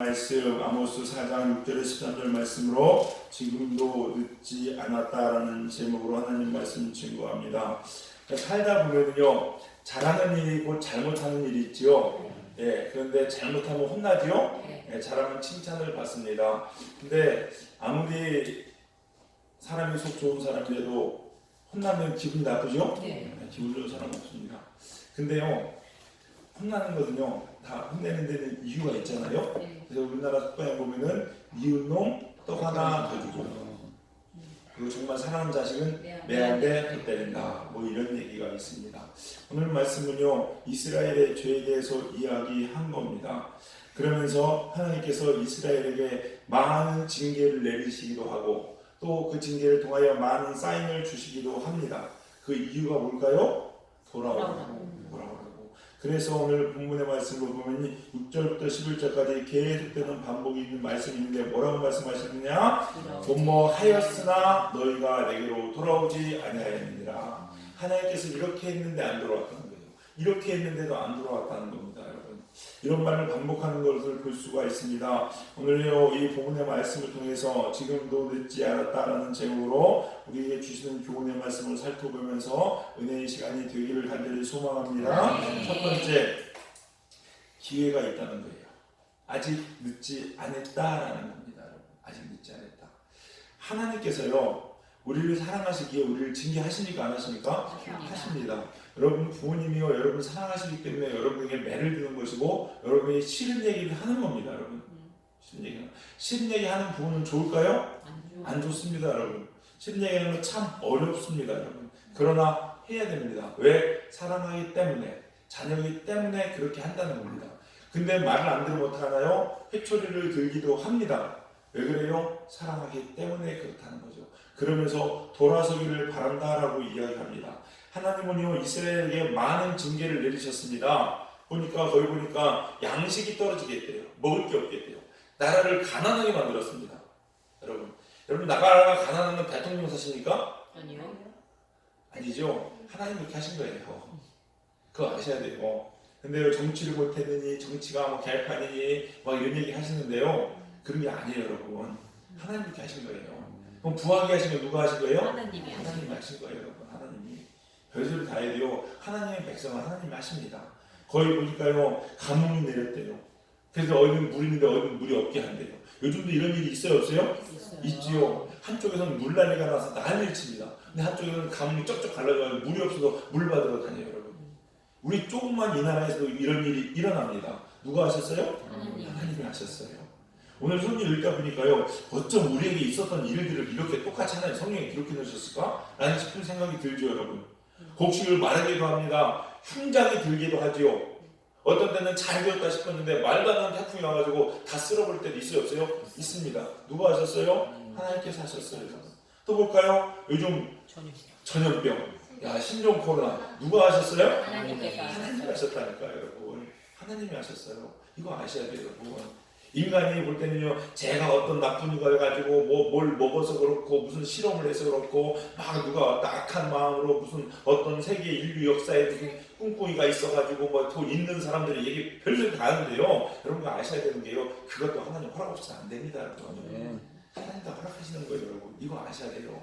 말씀 아모스 4장 6절에 13절 말씀으로 지금도 늦지 않았다라는 제목으로 하나님 말씀 증거합니다. 살다 보면요 잘하는 일이 곧 잘못하는 일이 있지요. 그런데 잘못하면 혼나지요. 잘하면 칭찬을 받습니다. 근데 아무리 사람이 속 좋은 사람이라도 혼나면 기분 나쁘죠? 기분 좋은 사람 없습니다. 근데요 혼나는 거는요 다 혼내는 데는 이유가 있잖아요. 그래서 우리나라 속담에 보면은 미운 놈 떡 하나 더 주고, 그리고 정말 사랑하는 자식은 매한테 더 때린다, 뭐 이런 얘기가 있습니다. 오늘 말씀은요 이스라엘의 죄에 대해서 이야기한 겁니다. 그러면서 하나님께서 이스라엘에게 많은 징계를 내리시기도 하고 또 그 징계를 통하여 많은 사인을 주시기도 합니다. 그 이유가 뭘까요? 돌아오라고. 그래서 오늘 본문의 말씀을 보면 6절부터 11절까지 계속되는 반복이 있는 말씀이 있는데 뭐라고 말씀하시느냐? 뭐 하였으나 너희가 내게로 돌아오지 아니하였느니라. 하나님께서 이렇게 했는데 안 돌아왔다는 거예요. 이렇게 했는데도 안 돌아왔다는 겁니다, 여러분. 이런 말을 반복하는 것을 볼 수가 있습니다. 오늘요 이 본문의 말씀을 통해서 지금도 늦지 않았다라는 제목으로 우리에게 주시는 교훈의 말씀을 살펴보면서 은혜의 시간이 되기를 간절히 소망합니다. 첫 번째, 기회가 있다는 거예요. 아직 늦지 않았다라는 겁니다, 여러분. 아직 늦지 않았다. 하나님께서요 우리를 사랑하시기에 우리를 징계하십니까? 안 하십니까? 하십니다. 여러분 부모님이요 여러분 사랑하시기 때문에 여러분에게 매를 드는 것이고 여러분이 싫은 얘기를 하는 겁니다, 여러분. 싫은 얘기 하는 부모는 좋을까요? 안 좋습니다, 여러분. 싫은 얘기 하는 건 참 어렵습니다, 여러분. 그러나 해야 됩니다. 왜? 사랑하기 때문에, 자녀이기 때문에 그렇게 한다는 겁니다. 근데 말을 안 들으면 어떡하나요? 회초리를 들기도 합니다. 왜 그래요? 사랑하기 때문에 그렇다는 거죠. 그러면서 돌아서기를 바란다라고 이야기합니다. 하나님은요 이스라엘에게 많은 징계를 내리셨습니다. 거기 보니까 양식이 떨어지게 했대요. 먹을 게 없게 했대요. 나라를 가난하게 만들었습니다. 여러분 나라가 가난한 건 대통령 탓입니까? 아니요. 아니죠. 하나님 그렇게 하신 거예요. 그거 아셔야 돼요. 근데 정치를 못했느니 정치가 뭐 개판이니 막 이런 얘기 하시는데요. 그런 게 아니에요, 여러분. 하나님 그렇게 하신 거예요. 그럼 부하게 하신 거 누가 하신 거예요? 하나님이 하신 거예요, 여러분. 하나님이. 별소리 다 해야 돼요. 하나님의 백성은 하나님이 하십니다. 거기 보니까요 가뭄이 내렸대요. 그래서 어디는 물이 있는데 어디는 물이 없게 한대요. 요즘도 이런 일이 있어요, 없어요? 있지요. 한쪽에서는 물난리가 나서 난리를 칩니다. 근데 한쪽에서는 가뭄이 쩍쩍 갈라져서 물이 없어서 물 받으러 다녀요, 여러분. 우리 조금만 이 나라에서도 이런 일이 일어납니다. 누가 하셨어요? 하나님이 하셨어요. 오늘 성경 읽다 보니까요 어쩜 우리에게 있었던 일들을 이렇게 똑같이 하나님 성경에 기록해 놓으셨을까? 라는 싶은 생각이 들죠, 여러분. 곡식을 마르기도 합니다. 흉작이 들기도 하지요. 어떤 때는 잘 되었다 싶었는데 말도 안 되는 태풍이 와가지고 다 쓸어버릴 때도 있어요, 없어요? 있습니다. 누가 하셨어요? 하나님께서 하셨어요. 또 볼까요? 요즘 전염병, 신종 코로나 누가 하셨어요? 하나님이 하셨다니까요, 여러분. 하나님이 하셨어요. 이거 아셔야 돼요, 여러분. 인간이 볼 때는요, 제가 어떤 나쁜 누가 해가지고 뭘 먹어서 그렇고 무슨 실험을 해서 그렇고 막 누가 악한 마음으로 무슨 어떤 세계 인류 역사에 무슨 꿍꿍이가 있어가지고 뭐 돈 있는 사람들이 얘기 별소리 다 하는데요. 여러분 아셔야 되는 게요, 그것도 하나님 허락 없이는 안 됩니다, 여러분. 하나님 다 허락하시는 거예요, 여러분. 이거 아셔야 돼요.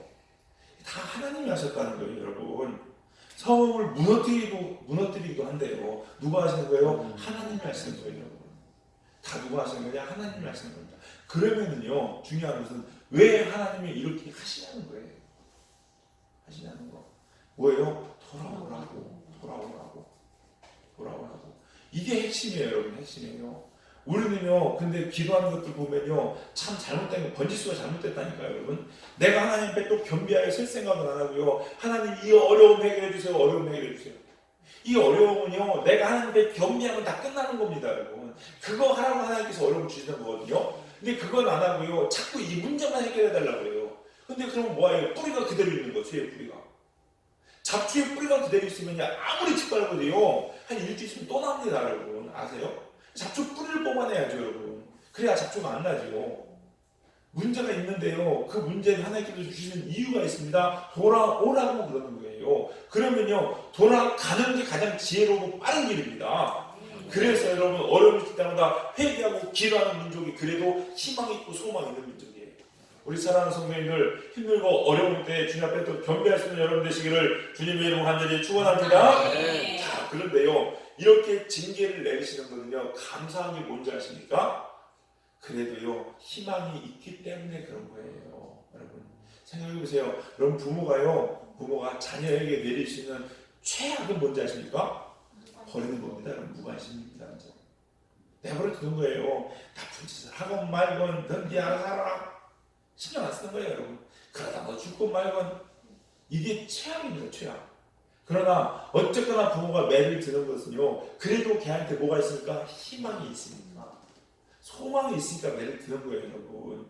다 하나님이 하셨다는 거예요, 여러분. 성을 무너뜨리기도 한대요. 누가 하시는 거예요? 하나님이 하시는 거예요, 여러분. 다 누가 하시는 거냐? 하나님이 하시는 겁니다. 그러면은요, 중요한 것은 왜 하나님이 이렇게 하시냐는 거예요. 하시냐는 거. 뭐예요? 돌아오라고. 이게 핵심이에요, 여러분. 핵심이에요. 우리는요, 근데 기도하는 것들 보면요, 참 잘못된 거, 번지수가 잘못됐다니까요, 여러분. 내가 하나님 앞에 또 겸비하여 설 생각은 안 하고요, 하나님 이 어려움 해결해주세요, 어려움 해결해주세요. 이 어려움은요, 내가 하나님 앞에 겸비하면 다 끝나는 겁니다, 여러분. 그거 하라고 하나님께서 어려움 주시는 거거든요. 근데 그건 안 하고요, 자꾸 이 문제만 해결해달라고 해요. 근데 그러면 뭐예요? 뿌리가 그대로 있는 거예요, 죄의 뿌리가. 잡초의 뿌리가 그대로 있으면 아무리 짓밟아도요, 한 일주일 있으면 또 납니다, 여러분. 아세요? 잡초 뿌리를 뽑아내야죠, 여러분. 그래야 잡초가 안 나죠. 문제가 있는데요, 그 문제는 하나님께서 주시는 이유가 있습니다. 돌아오라고 그러는 거예요. 그러면요, 돌아가는 게 가장 지혜롭고 빠른 길입니다. 그래서 여러분 어려움이 있을 때마다 회개하고 기도하는 민족이 그래도 희망 있고 소망 있는 민족이에요. 우리 사랑하는 성도님들 힘들고 어려울 때 주님 앞에 또 겸비할 수 있는 여러분 되시기를 주님의 이름으로 간절히 축원합니다. 네. 자, 그런데요 이렇게 징계를 내리시는 분은요 감사한 게 뭔지 아십니까? 그래도요 희망이 있기 때문에 그런 거예요. 여러분 생각해 보세요. 여러분 부모가 자녀에게 내릴 수 있는 최악은 뭔지 아십니까? 버리는 겁니다. 여러분 무관심입니다. 내버려 두는 거예요. 나쁜 짓을 하건 말건 넌 네 알아서 하라. 신경 안 쓰는 거예요. 여러분 그러다 너 죽건 말건 이게 최악입니다. 최악. 그러나 어쨌거나 부모가 매를 드는 것은요 그래도 걔한테 뭐가 있으니까 희망이 있으니까 소망이 있으니까 매를 드는 거예요. 여러분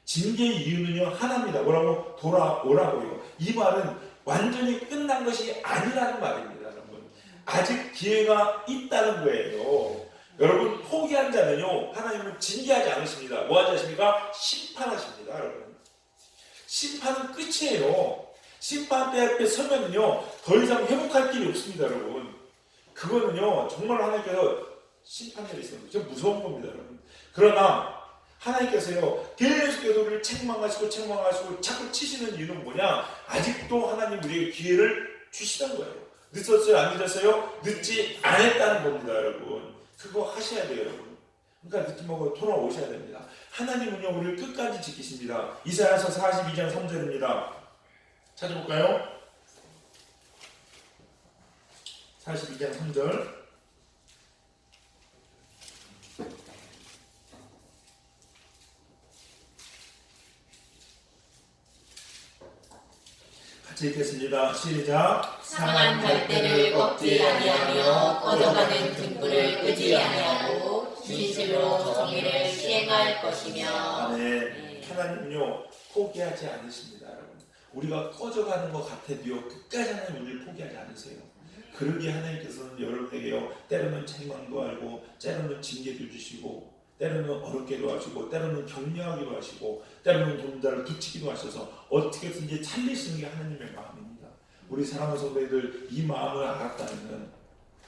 징계의 이유는요 하나입니다. 뭐라고? 돌아오라고요. 이 말은 완전히 끝난 것이 아니라는 말입니다. 여러분 아직 기회가 있다는 거예요. 여러분 포기한 자는요 하나님은 징계하지 않으십니다. 뭐 하지 않습니까? 심판하십니다. 여러분 심판은 끝이에요. 심판대 앞에 서면은요 더 이상 회복할 길이 없습니다. 여러분 그거는요 정말 하나님께서 심판 내리시는 거죠. 무서운 겁니다. 여러분 그러나 하나님께서요 계속해서 우리를 책망하시고 자꾸 치시는 이유는 뭐냐? 아직도 하나님 우리에게 기회를 주시는 거예요. 늦었어요? 안 늦었어요? 늦지 않았다는 겁니다. 여러분 그거 하셔야 돼요. 여러분 그러니까 늦지 말고 돌아오셔야 됩니다. 하나님은요 우리를 끝까지 지키십니다. 이사야서 42장 3절입니다. 찾아볼까요? 42장 3절 같이 읽겠습니다. 시작. 상한 갈대를 꺾지 아니하며 꺼져가는 등불을 끄지 아니하고 진실로 정의를 시행할 것이며. 네. 하나님은요 포기하지 않으십니다. 여러분 우리가 꺼져가는 것 같아도요 끝까지 하나님 우리를 포기하지 않으세요. 그러기에 하나님께서는 여러분에게요 때로는 책망도 하고 때로는 징계도 주시고 때로는 어렵게도 하시고 때로는 격려하기도 하시고 때로는 동자를 붙이기도 하셔서 어떻게든지 살리시는 게 하나님의 마음입니다. 우리 사랑하는 성도님들 이 마음을 알았다면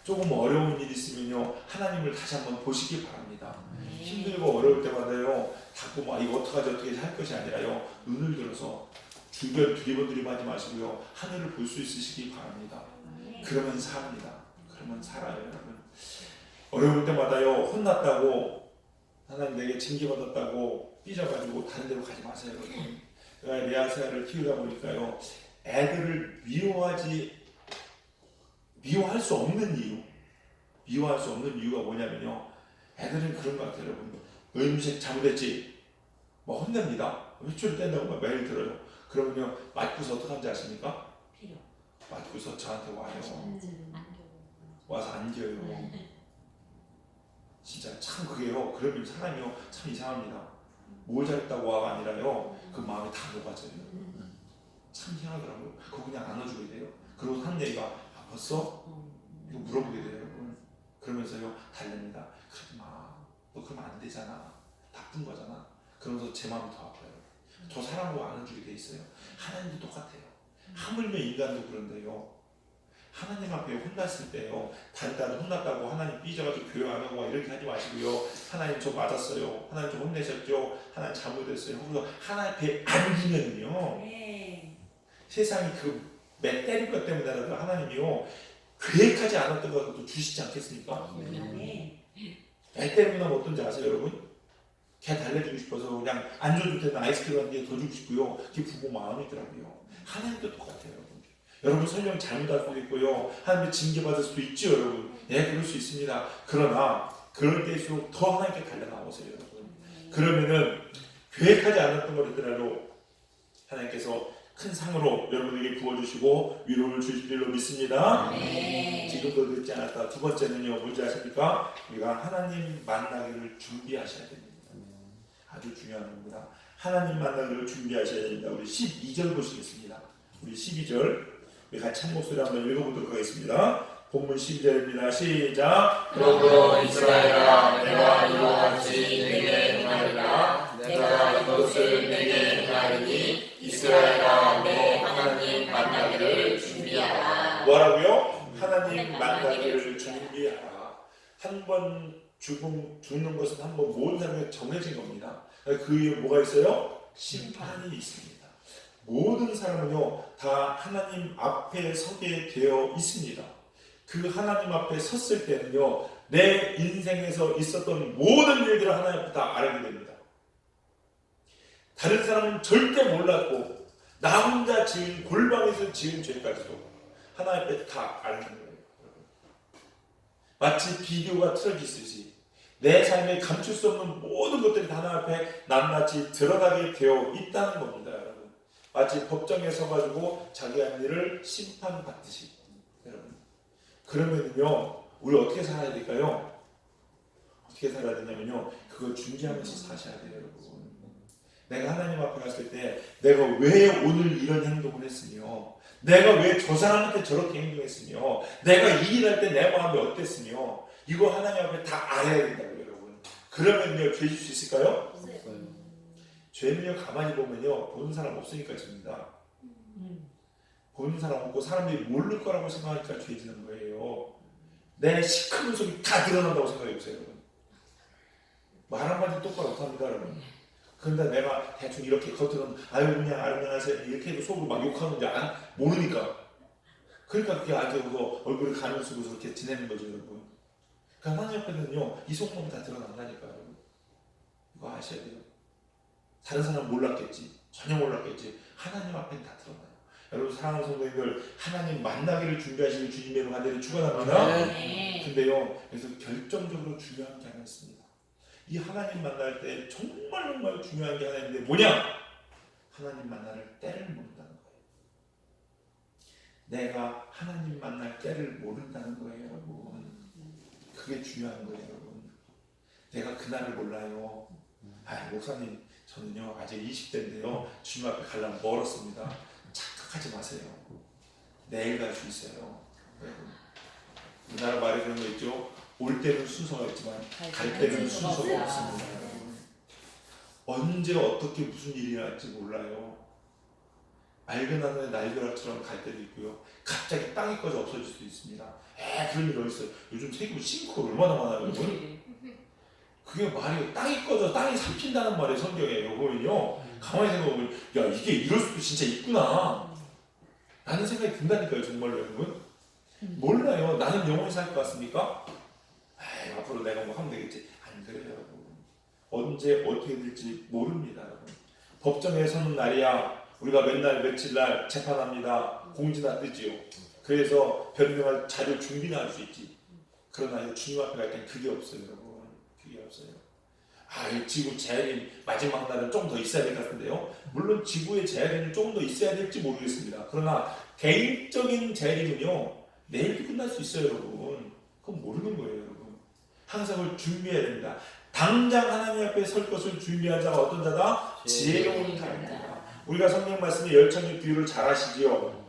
조금 어려운 일이 있으면요 하나님을 다시 한번 보시기 바랍니다. 힘들고 어려울 때마다요 자꾸 막 이거 어떻게 할 것이 아니라요 눈을 들어서 주변 두리번두리번 하지 마시고요 하늘을 볼 수 있으시기 바랍니다. 그러면 삽니다. 그러면 살아요. 여러분 어려울 때마다요 혼났다고 하나님 내게 징계받았다고 삐져가지고 다른 데로 가지 마세요. 여러분 제가 레아세아를 키우다 보니까요 애들을 미워할 수 없는 이유가 뭐냐면요 애들은 그런 것 같아요. 여러분 너 음식 잘못했지? 뭐 혼냅니다. 회초리 뗀다고 막 매일 들어요. 그러면요 맞고서 어떡한지 아십니까? 맞고서 저한테 와요. 와서 안겨요. 진짜 참 그게요 그러면 사람이요 참 이상합니다. 뭘 잘했다고 와가 아니라요 그 마음이 다 녹아져요. 참 희한하더라고요. 그거 그냥 안아주게 돼요. 그리고 한 얘기가 아팠어? 이거 물어보게 돼요. 여러분 그러면서요 달랩니다. 그러지 마. 너 그러면 안 되잖아. 나쁜 거잖아. 그러면서 제 마음이 더 아파요. 저 사람으로 안아주게 돼 있어요. 하나님도 똑같아요. 하물며 인간도 그런데요 하나님 앞에 혼났을 때요 단단 혼났다고 하나님 삐져가지고 교회 안 하고 이렇게 하지 마시고요 하나님 저 맞았어요. 하나님 저 혼내셨죠. 하나님 잘못했어요. 그래서 하나님 앞에 앉으면요 세상이 그 때릴 것 때문에라도 하나님이요 계획하지 않았던 것도 주시지 않겠습니까? 애 때리면 어떤지 아세요 여러분? 걔 달래주고 싶어서 그냥 안 줘줄 때는 아이스크림 한 개 더 주고 싶고요 그게 부모 마음이더라고요. 하나님도 똑같아요. 여러분 설령 잘못할 수도 있고요 하나님의 징계받을 수도 있죠. 여러분 그럴 수 있습니다. 그러나 그럴 때일수록 더 하나님께 달려나오세요. 여러분 그러면은 계획하지 않았던 것이더라도 하나님께서 큰 상으로 여러분에게 부어주시고 위로를 주실 줄로 믿습니다. 지금도 늦지 않았다. 두 번째는요 뭔지 아십니까? 우리가 하나님 만나기를 준비하셔야 됩니다. 아주 중요한 겁니다. 하나님 만나기를 준비하셔야 됩니다. 우리 12절 보시겠습니다. 우리 12절 우리 같이 한 목소리 한번 읽어보도록 하겠습니다. 본문 12절입니다. 시작. 그러므로 이스라엘아 내가 이와 같이 내게 행하리라. 내가 이것을 내게 행하리니 이스라엘아 내 하나님 만나기를 준비하라. 뭐라고요? 하나님 만나기를 준비하라. 한 번 죽는 것은 한 번 모든 사람에게 정해진 겁니다. 그 이후에 뭐가 있어요? 심판이 있습니다. 모든 사람은요 다 하나님 앞에 서게 되어 있습니다. 그 하나님 앞에 섰을 때는요 내 인생에서 있었던 모든 일들을 하나님 앞에 다 알게 됩니다. 다른 사람은 절대 몰랐고 나 혼자 지은 골방에서 지은 죄까지도 하나님 앞에 다 아는 거예요. 마치 비디오가 틀어지듯이 내 삶에 감출 수 없는 모든 것들이 하나님 앞에 낱낱이 드러나게 되어 있다는 겁니다. 여러분. 마치 법정에 서가지고 자기 한 일을 심판받듯이. 여러분. 그러면요 우리 어떻게 살아야 될까요? 어떻게 살아야 되냐면요 그걸 준비하면서 사셔야 돼요. 여러분. 내가 하나님 앞에 갔을 때 내가 왜 오늘 이런 행동을 했으며 내가 왜 저 사람한테 저렇게 행동했으며 내가 이 일할 때 내 마음이 어땠으며 이거 하나님 앞에 다 알아야 된다고요. 여러분. 그러면요 죄 질 수 있을까요? 죄는요 가만히 보면요 보는 사람 없으니까 집니다. 보는 사람 없고 사람들이 모를 거라고 생각하니까 죄 지는 거예요. 내 시커먼 속이 다 드러난다고 생각해보세요. 여러분. 말 한마디 똑바로 못합니다. 여러분. 그런데 내가 대충 이렇게 겉으로는 아유 그냥 안녕하세요 이렇게 해도 속으로 막 욕하는지 모르니까 그러니까 그게 아주 얼굴을 가면 쓰고서 이렇게 지내는 거죠. 여러분. 그러니까 하나님 앞에는요 이 속몸이 다 드러난다니까요. 여러분. 이거 아셔야 돼요. 다른 사람은 몰랐겠지 전혀 몰랐겠지 하나님 앞에는 다 드러나요. 여러분 사랑하는 성도님들 하나님 만나기를 준비하시는 주님의 이름 간절히 축원합니다. 근데요 그래서 결정적으로 중요한 게 하나 있습니다. 이 하나님 만날 때 정말 중요한 게 하나 있는데 뭐냐? 하나님 만날 때를 모른다는 거예요. 내가 하나님 만날 때를 모른다는 거예요. 여러분. 그게 중요한 거예요. 여러분. 내가 그날을 몰라요. 목사님 저는요 아직 20대인데요 주님 앞에 가려면 멀었습니다. 착각하지 마세요. 내일 갈 수 있어요. 여러분. 우리나라 말에 그런 거 있죠. 올 때는 순서가 있지만 갈 때는 순서가 없습니다. 언제 어떻게 무슨 일이 날지 몰라요. 맑은 하늘에 날벼락처럼 갈 때도 있고요. 갑자기 땅이 꺼져 없어질 수도 있습니다. 그런 일 어디 있어요. 요즘 세계로 싱크홀 얼마나 많아요. 여러분. 그게 말이에요. 땅이 꺼져 땅이 삼킨다는 말이에요. 성경에 보면요. 가만히 생각해보면 야 이게 이럴 수도 진짜 있구나 라는 생각이 든다니까요. 정말로 여러분. 몰라요. 나는 영원히 살 것 같습니까? 앞으로 내가 뭐 하면 되겠지. 안 그래요. 여러분. 언제 어떻게 될지 모릅니다. 여러분. 법정에 서는 날이야 우리가 맨날 며칠날 재판합니다. 공지나 뜨지요. 그래서 변명할 자료 준비나 할 수 있지. 그러나 주님 앞에 갈 땐 그게 없어요. 여러분. 그게 없어요. 이 지구 재림이 마지막 날은 좀 더 있어야 될 것 같은데요. 물론 지구의 재림은 조금 더 있어야 될지 모르겠습니다. 그러나 개인적인 재림은요 내일도 끝날 수 있어요. 여러분. 그건 모르는 거예요. 여러분. 항상 그걸 준비해야 됩니다. 당장 하나님 앞에 설 것을 준비한 자가 어떤 자다? 지혜로운 자입니다. 우리가 성경 말씀에 열천의 비유를 잘 아시지요?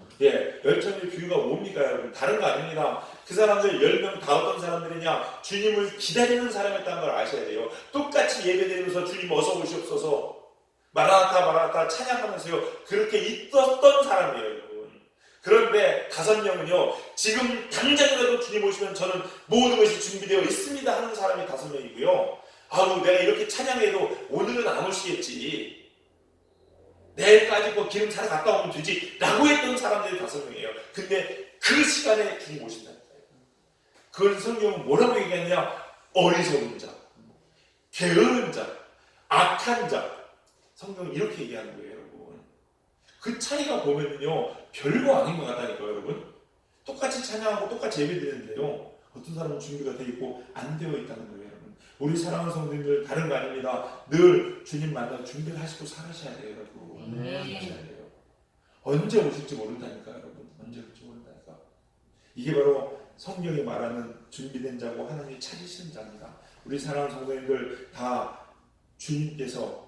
열천의 비유가 뭡니까 여러분? 다른 거 아닙니다. 그 사람들 10명 다 어떤 사람들이냐? 주님을 기다리는 사람이었다는 걸 아셔야 돼요. 똑같이 예배드리면서 주님 어서 오시옵소서 마라나타 찬양하면서요 그렇게 있었던 사람이에요. 여러분. 그런데 5명은요 지금 당장이라도 주님 오시면 저는 모든 것이 준비되어 있습니다 하는 사람이 5명이고요. 내가 이렇게 찬양해도 오늘은 안 오시겠지. 내일까지 기름 차려 갔다 오면 되지 라고 했던 사람들이 5명이에요. 근데 그 시간에 주님 오신다니까요. 그걸 성경은 뭐라고 얘기했냐? 어리석은 자, 게으른 자, 악한 자. 성경은 이렇게 얘기하는 거예요. 여러분. 그 차이가 보면은요 별거 아닌 것 같다니까요. 여러분. 똑같이 찬양하고 똑같이 예배드리는데요 어떤 사람은 준비가 되어 있고 안 되어 있다는 거예요. 여러분. 우리 사랑하는 성도님들 다른 거 아닙니다. 늘 주님 만나 준비를 하시고 살아셔야 돼요. 여러분. 살아셔야 돼요. 언제 오실지 모른다니까 여러분. 언제 올지 모른다니까. 이게 바로 성경이 말하는 준비된 자고 하나님이 찾으시는 자입니다. 우리 사랑하는 성도님들 다 주님께서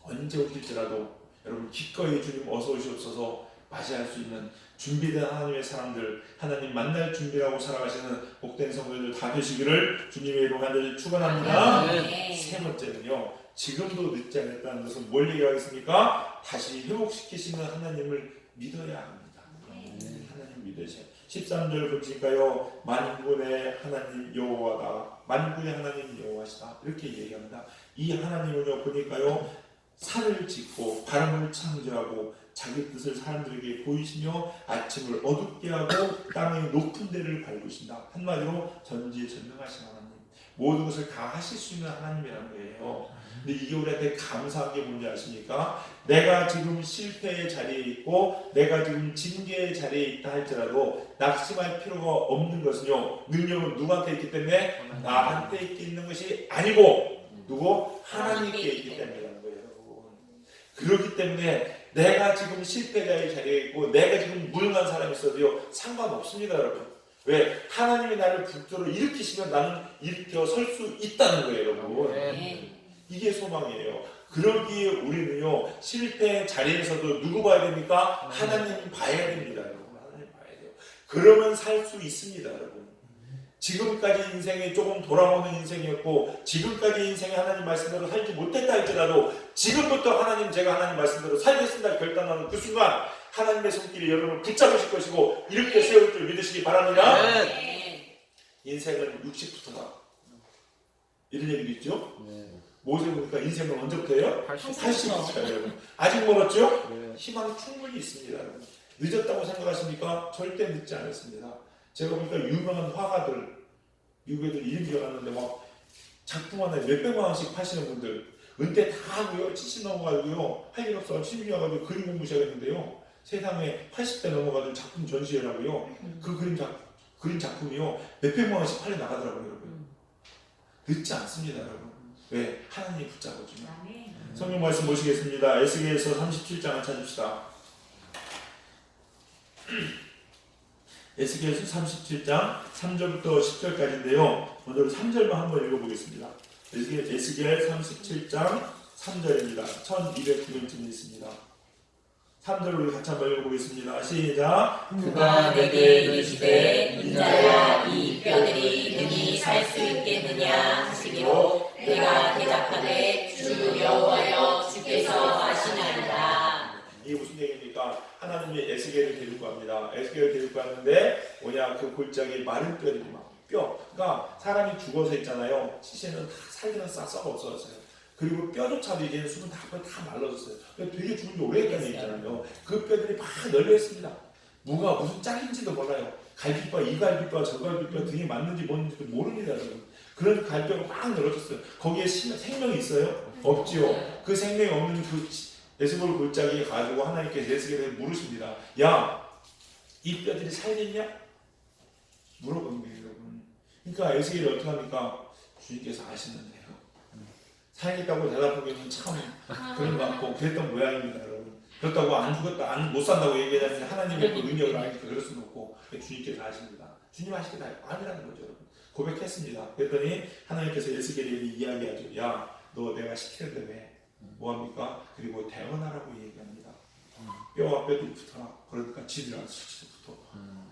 언제 오실지라도 여러분 기꺼이 주님 어서 오시옵소서 맞이할 수 있는 준비된 하나님의 사람들, 하나님 만날 준비라고 살아가시는 복된 성도들 다 되시기를 주님의 이름으로 간절히 축원합니다. 세 번째는요, 지금도 늦지 않았다는 것은 뭘 얘기하겠습니까? 다시 회복시키시는 하나님을 믿어야 합니다. 하나님 믿으셔야. 13절 보니까요, 만군의 하나님 여호와다, 만군의 하나님 여호와시다 이렇게 얘기합니다. 이 하나님은요 보니까요 산을 짓고 바람을 창조하고 자기 뜻을 사람들에게 보이시며 아침을 어둡게 하고 땅의 높은 데를 밟으신다. 한마디로 전지전능하신 하나님, 모든 것을 다 하실 수 있는 하나님이라는 거예요. 근데 이게 우리한테 감사한 게 뭔지 아십니까? 내가 지금 실패의 자리에 있고 내가 지금 징계의 자리에 있다 할지라도 낙심할 필요가 없는 것은요, 능력은 누구한테 있기 때문에? 나한테 있는 것이 아니고 누구? 하나님께 있기 때문이라는 거예요. 그렇기 때문에 내가 지금 실패자의 자리에 있고 내가 지금 무능한 사람이 있어도요 상관없습니다, 여러분. 왜? 하나님이 나를 붙들어 일으키시면 나는 일으켜 설 수 있다는 거예요, 여러분. 이게 소망이에요. 그러기에 우리는요 실패 자리에서도 누구 봐야 됩니까? 하나님 봐야 됩니다, 여러분. 하나님 봐야 돼요. 그러면 살 수 있습니다, 여러분. 지금까지 인생이 조금 돌아오는 인생이었고 지금까지 인생이 하나님 말씀대로 살지 못했다 할지라도 지금부터 하나님, 제가 하나님 말씀대로 살겠습니다 결단하는 그 순간 하나님의 손길이 여러분을 붙잡으실 것이고 이렇게 세울 줄 믿으시기 바랍니다. 인생은 60부터다 이런 얘기도 있죠. 모세 보니까 인생은 언제부터예요? 80부터예요. 아직 멀었죠? 희망이 충분히 있습니다, 여러분. 늦었다고 생각하십니까? 절대 늦지 않았습니다. 제가 보니까 유명한 화가들, 미국 애들 이름 기억하는데 막 작품 하나에 몇백만 원씩 파시는 분들, 은퇴 다 하고요, 70 넘어가고요, 할 일 없어 70이 와가지고 그림 공부 시작했는데요, 세상에 80대 넘어가지고 작품 전시회라고요, 그 그림 작품이요 몇백만 원씩 팔려 나가더라고요, 여러분. 늦지 않습니다, 여러분. 왜? 하나님이 붙잡아주면. 성경 말씀 보시겠습니다. 에스겔서 37장을 찾읍시다. 에스겔서 37장 3절부터 10절까지인데요. 먼저 3절만 한번 읽어보겠습니다. 에스겔 37장 3절입니다. 1209년쯤에 있습니다. 3절 우리 같이 한번 읽어보겠습니다. 시작. 그가 내게 이르시되 인자야 이 뼈들이 능히 살 수 있겠느냐 하시기로 내가 대답하되 주 여호와여 주께서 아시나이다. 이게 무슨 얘기입니까? 하나님이 에스겔을 데리고 갑니다. 에스겔을 데리고 갔는데 뭐냐, 그 골짜기에 마른 뼈들이 막 뼈. 그러니까 사람이 죽어서 있잖아요. 시신은 다 살기는 싹 없어졌어요. 그리고 뼈조차도 이제 수분 다 말라졌어요. 되게 죽은 지 오래됐다는 얘기잖아요. 그 뼈들이 막 널려 있습니다. 뭐가 무슨 짝인지도 몰라요. 갈비뼈, 이 갈비뼈, 저 갈비뼈 등이 맞는지 뭔지도 모릅니다, 여러분. 그런 갈비뼈가 막 늘어졌어요. 거기에 생명이 있어요? 없지요. 그 생명이 없는 그 에스겔 골짜기에 가지고 하나님께서 에스겔에게 물으십니다. 야, 이 뼈들이 살겠냐? 물어보는 거예요, 여러분. 그러니까 에스겔이 어떻게 합니까? 주님께서 아시는데요. 살겠다고 대답하기는 참 그런 것 같고 그랬던 모양입니다, 여러분. 그렇다고 안 죽었다, 못 산다고 얘기하는데 하나님의 그 능력을 아니까 그럴 수는 없고 주님께서 아십니다. 주님 아시게 다 아니라는 거죠, 여러분. 고백했습니다. 그랬더니 하나님께서 에스겔에게 이야기하죠. 야, 너 내가 시키는데 왜? 뭐합니까? 그리고 태어나라고 얘기합니다. 뼈와 뼈들이 붙어라. 그러니까 지들아 수치도 붙어.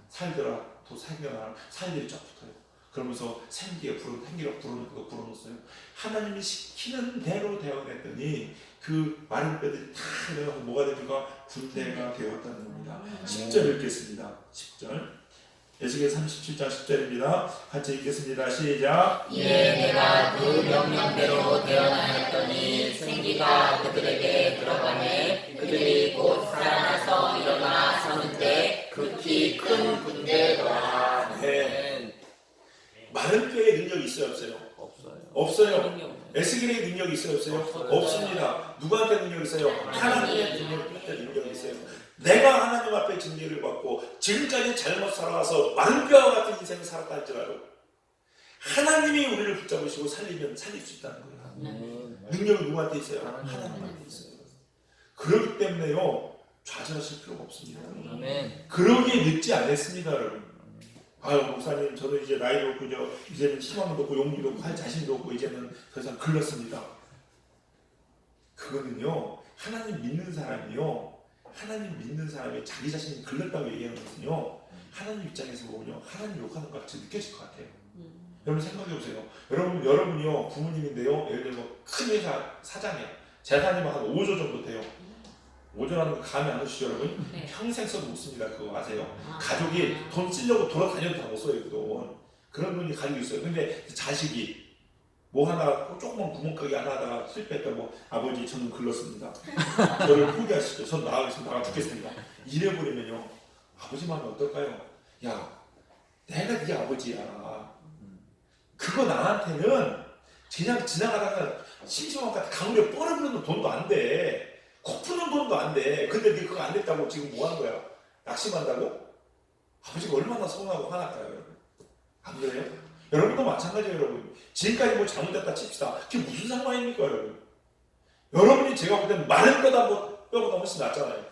살더라 또 생겨나 살들이 쫙 붙어요. 그러면서 생기가 불어넣는 거 불어넣었어요. 하나님이 시키는 대로 되어냈더니 그 마른 뼈들이 다 내려가서 뭐가 됩니까? 군대가 되었다는 겁니다. 10절 읽겠습니다. 10절. 에스겔 37장 10절입니다. 같이 읽겠습니다. 시작. 이에 내가 그 명령대로 되어나였더니 생기가 그들에게 들어가매 그들이 곧 살아나서 일어나 서는데 극히 큰 군대더라. 네. 마른 뼈에 능력이 있어요, 없어요? 없어요. 에스겔의 능력이 있어요, 없어요? 없습니다. 누구한테 능력이 있어요? 하나님의 능력이 있어요. 내가 하나님 앞에 징계를 받고 지금까지 잘못 살아와서 마른 뼈와 같은 인생을 살았다 할지라도 하나님이 우리를 붙잡으시고 살리면 살릴 수 있다는 거예요. 능력은 누구한테 있어요? 하나님한테 있어요. 그렇기 때문에요 좌절하실 필요가 없습니다. 그러기에 늦지 않았습니다, 여러분. 아유, 목사님, 저는 이제 나이도 없고 이제는 희망도 없고 용기도 없고 할 자신도 없고 이제는 더 이상 글렀습니다. 그거는요 하나님 믿는 사람이요, 하나님 믿는 사람이 자기 자신이 글렀다고 얘기하는 것은요 하나님 입장에서 보면요 하나님 욕하는 것 같이 느껴질 것 같아요. 여러분 생각해보세요. 여러분이요 부모님인데요, 예를 들어 큰 회사 사장이야. 재산이 한 5조 정도 돼요. 오전하는 거 감이 안 오시죠 여러분? 네. 평생 써도 못 씁니다. 그거 아세요? 아. 가족이 돈 쓰려고 돌아다녀도 다 못 써요 그 돈. 그런 분이 가지고 있어요. 근데 자식이 뭐 하나 조그만 구멍가게 하나 하다가 실패했다고 아버지 저는 글렀습니다. 저를 포기하시죠. 전 나가 죽겠습니다. 이래버리면요 아버지 마음이 어떨까요? 야 내가 네 아버지야. 그거 나한테는 그냥 지나가다가 심심한 것 같아 강물에 뻘어부는 돈도 안 돼. 코 푸는 돈도 안 돼. 근데 네 그거 안 됐다고 지금 뭐 하는 거야? 낙심한다고? 아버지가 얼마나 서운하고 화날까요 여러분? 안 그래요? 여러분도 마찬가지예요 여러분. 지금까지 뭐 잘못했다 칩시다. 그게 무슨 상관입니까 여러분? 여러분이 제가 볼 때는 마른 거다 뭐 뼈보다 훨씬 낫잖아요.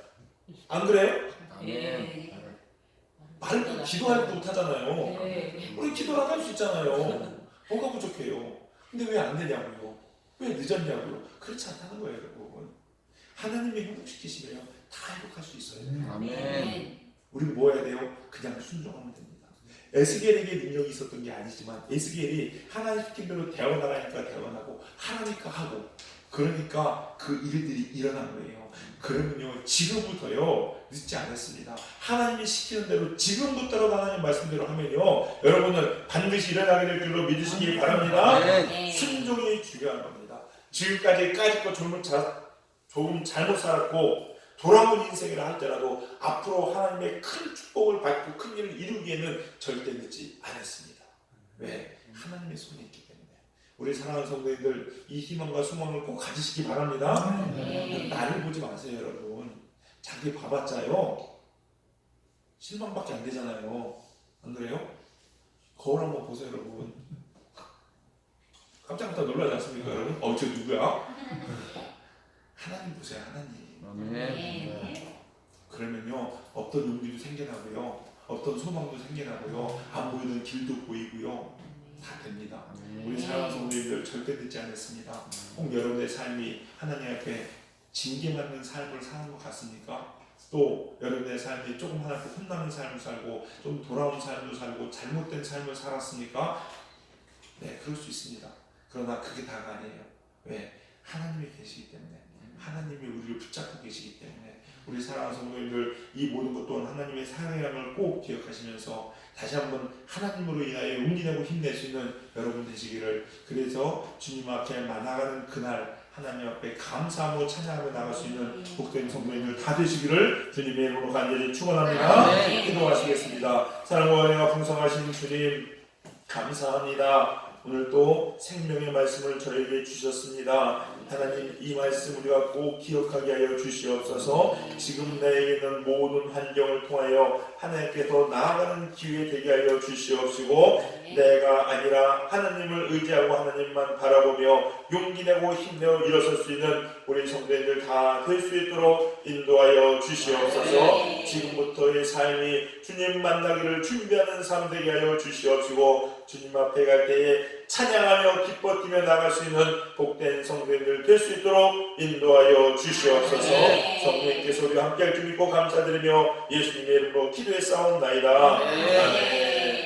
안 그래요? 네. 마른 거 기도하지도 못하잖아요. 네. 우리 기도를 할 수 있잖아요. 뭐가 부족해요? 근데 왜 안 되냐고요? 왜 늦었냐고요? 그렇지 않다는 거예요 여러분. 하나님이 행복시키시면 다 행복할 수 있어요. 아멘. 우리는 뭐 해야 돼요? 그냥 순종하면 됩니다. 에스겔에게 능력이 있었던 게 아니지만 에스겔이 하나님 시킨 대로 대원하라니까 대원하고 하라니까 하고 그러니까 그 일들이 일어난 거예요. 그러면요 지금부터요 늦지 않았습니다. 하나님이 시키는 대로 지금부터라도 하나님 말씀대로 하면요 여러분은 반드시 일어나게 될 줄로 믿으시기 바랍니다. 네. 순종이 중요한 겁니다. 지금까지 까짓거 조금 잘못 살았고 돌아온 인생이라 할지라도 앞으로 하나님의 큰 축복을 받고 큰 일을 이루기에는 절대 늦지 않았습니다. 왜? 하나님의 손이 있기 때문에. 우리 사랑하는 성도님들 이 희망과 소망을 꼭 가지시기 바랍니다. 네. 나를 보지 마세요 여러분. 자기 봐봤자요 실망밖에 안 되잖아요. 안 그래요? 거울 한번 보세요 여러분. 깜짝깜짝 놀라지 않습니까 여러분? 저 누구야? 하나님 보세요 하나님. 네. 그러면요 어떤 용기도 생겨나고요 어떤 소망도 생겨나고요 안 보이는 길도 보이고요 다 됩니다. 우리 사랑하는 성도님들 절대 늦지 않았습니다. 꼭 여러분의 삶이 하나님 앞에 징계받는 삶을 사는 것 같습니까? 또 여러분의 삶이 조금 하나님 혼나는 삶을 살고 좀 돌아온 삶을 살고 잘못된 삶을 살았습니까? 네 그럴 수 있습니다. 그러나 그게 다가 아니에요. 왜? 하나님이 계시기 때문에 하나님이 우리를 붙잡고 계시기 때문에 우리 사랑하는 성도님들 이 모든 것 또한 하나님의 사랑이라는 걸 꼭 기억하시면서 다시 한번 하나님으로 인하여 용기내고 힘낼 수 있는 여러분 되시기를 그래서 주님 앞에 나아가는 그날 하나님 앞에 감사하며 찬양하며 나갈 수 있는 복된 성도님들 다 되시기를 주님의 이름으로 간절히 축원합니다. 네. 기도하시겠습니다. 사랑과 은혜가 풍성하신 주님 감사합니다. 오늘 또 생명의 말씀을 저에게 주셨습니다. 하나님 이 말씀 우리가 꼭 기억하게 하여 주시옵소서. 지금 나에게 있는 모든 환경을 통하여 하나님께 더 나아가는 기회 되게 하여 주시옵시고 내가 아니라 하나님을 의지하고 하나님만 바라보며 용기내고 힘내어 일어설 수 있는 우리 성도님들 다 될 수 있도록 인도하여 주시옵소서. 지금부터의 삶이 주님 만나기를 준비하는 삶 되게 하여 주시옵시고 주님 앞에 갈 때에 찬양하며 기뻐 뛰며 나갈 수 있는 복된 성도님들 될 수 있도록 인도하여 주시옵소서. 성령님께서 우리와 함께할 줄 믿고 감사드리며 예수님의 이름으로 기도에 싸움나이다. 아멘.